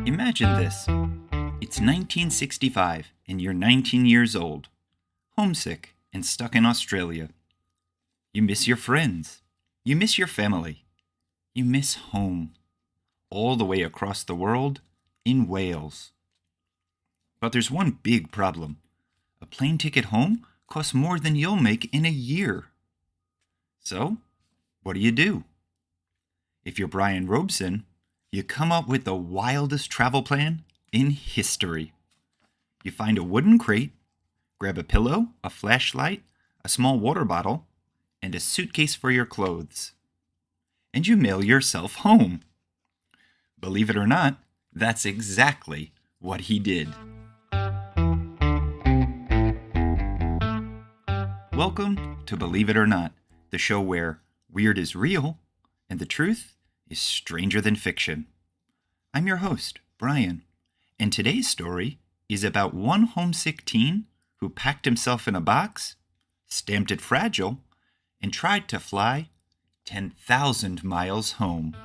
Imagine this. It's 1965 and you're 19 years old, homesick and stuck in Australia. You miss your friends. You miss your family. You miss home. All the way across the world in Wales. But there's one big problem. A plane ticket home costs more than you'll make in a year. So, what do? If you're Bryan Robson, you come up with the wildest travel plan in history. You find a wooden crate, grab a pillow, a flashlight, a small water bottle, and a suitcase for your clothes. And you mail yourself home. Believe it or not, that's exactly what he did. Welcome to Believe It or Not, the show where weird is real and the truth is stranger than fiction. I'm your host, Bryan, and today's story is about one homesick teen who packed himself in a box, stamped it fragile, and tried to fly 10,000 miles home.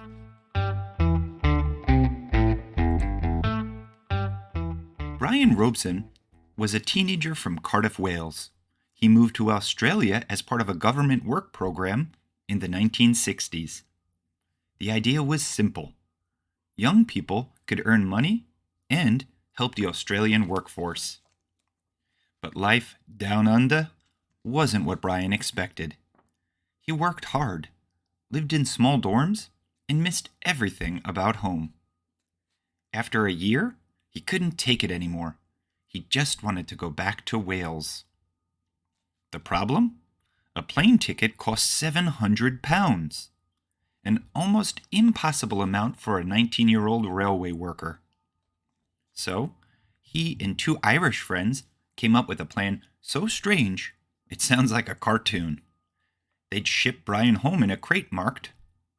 Bryan Robson was a teenager from Cardiff, Wales. He moved to Australia as part of a government work program in the 1960s. The idea was simple. Young people could earn money and help the Australian workforce. But life down under wasn't what Bryan expected. He worked hard, lived in small dorms, and missed everything about home. After a year, he couldn't take it anymore. He just wanted to go back to Wales. The problem? A plane ticket cost £700, an almost impossible amount for a 19-year-old railway worker. So, he and two Irish friends came up with a plan so strange, it sounds like a cartoon. They'd ship Bryan home in a crate marked,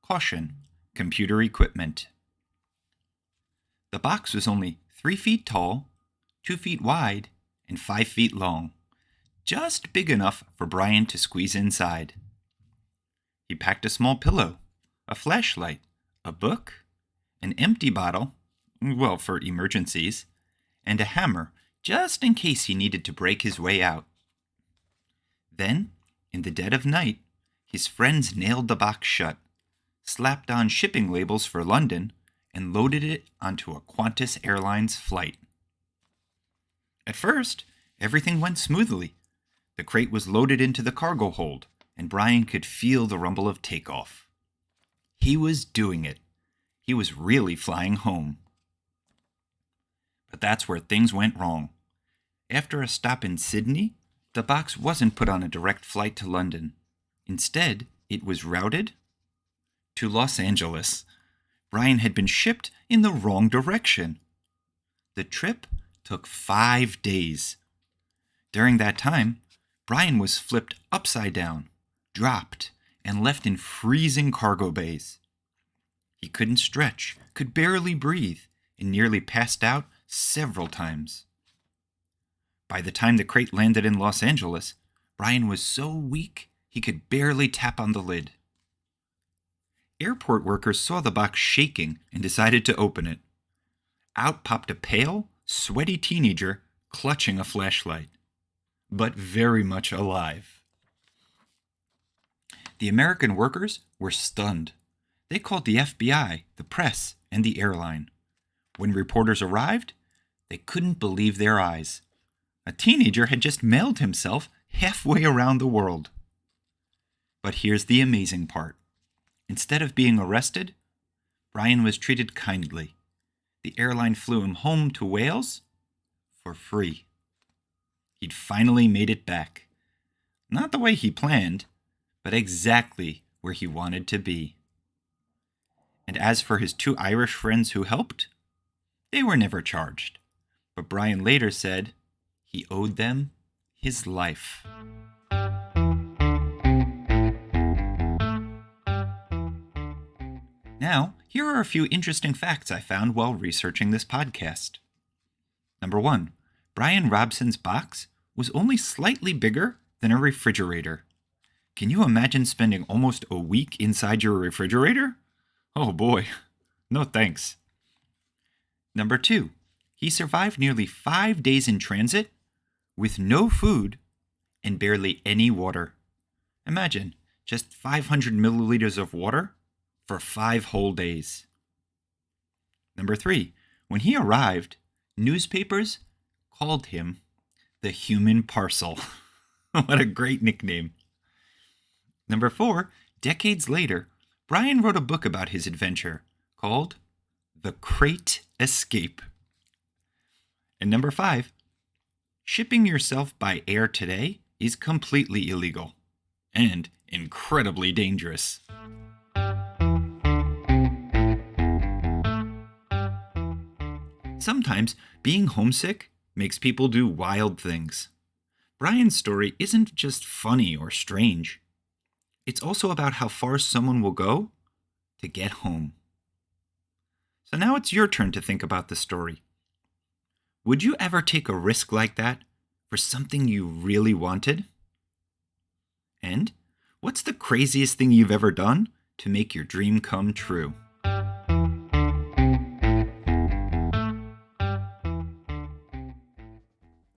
"Caution, Computer Equipment." The box was only 3 feet tall, 2 feet wide, and 5 feet long. Just big enough for Bryan to squeeze inside. He packed a small pillow, a flashlight, a book, an empty bottle, well, for emergencies, and a hammer, just in case he needed to break his way out. Then, in the dead of night, his friends nailed the box shut, slapped on shipping labels for London, and loaded it onto a Qantas Airlines flight. At first, everything went smoothly. The crate was loaded into the cargo hold, and Bryan could feel the rumble of takeoff. He was doing it. He was really flying home. But that's where things went wrong. After a stop in Sydney, the box wasn't put on a direct flight to London. Instead, it was routed to Los Angeles. Bryan had been shipped in the wrong direction. The trip took 5 days. During that time, Bryan was flipped upside down, dropped, and left in freezing cargo bays. He couldn't stretch, could barely breathe, and nearly passed out several times. By the time the crate landed in Los Angeles, Bryan was so weak he could barely tap on the lid. Airport workers saw the box shaking and decided to open it. Out popped a pale, sweaty teenager clutching a flashlight, but very much alive. The American workers were stunned. They called the FBI, the press, and the airline. When reporters arrived, they couldn't believe their eyes. A teenager had just mailed himself halfway around the world. But here's the amazing part. Instead of being arrested, Bryan was treated kindly. The airline flew him home to Wales for free. He'd finally made it back. Not the way he planned, but exactly where he wanted to be. And as for his two Irish friends who helped, they were never charged. But Bryan later said he owed them his life. Now, here are a few interesting facts I found while researching this podcast. Number 1, Bryan Robson's box was only slightly bigger than a refrigerator. Can you imagine spending almost a week inside your refrigerator? Oh boy, no thanks. Number 2, he survived nearly 5 days in transit with no food and barely any water. Imagine just 500 milliliters of water for 5 whole days. Number 3, when he arrived, newspapers called him the human parcel. What a great nickname. Number 4, decades later, Bryan wrote a book about his adventure called The Crate Escape. And number 5, shipping yourself by air today is completely illegal and incredibly dangerous. Sometimes being homesick makes people do wild things. Bryan's story isn't just funny or strange. It's also about how far someone will go to get home. So now it's your turn to think about the story. Would you ever take a risk like that for something you really wanted? And what's the craziest thing you've ever done to make your dream come true?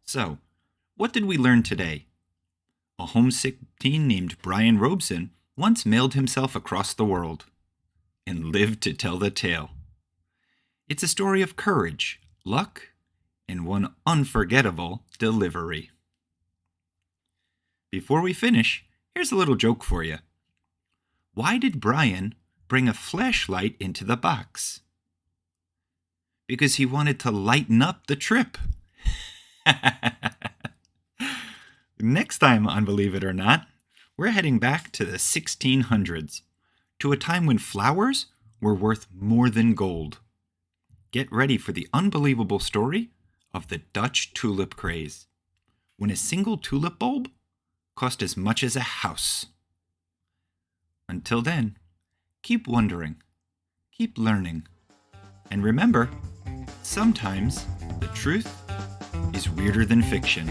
So, what did we learn today? A homesick teen named Bryan Robson once mailed himself across the world and lived to tell the tale. It's a story of courage, luck, and one unforgettable delivery. Before we finish, here's a little joke for you. Why did Bryan bring a flashlight into the box? Because he wanted to lighten up the trip. Next time on Believe It or Not, we're heading back to the 1600s, to a time when flowers were worth more than gold. Get ready for the unbelievable story of the Dutch tulip craze, when a single tulip bulb cost as much as a house. Until then, keep wondering, keep learning, and remember, sometimes the truth is weirder than fiction.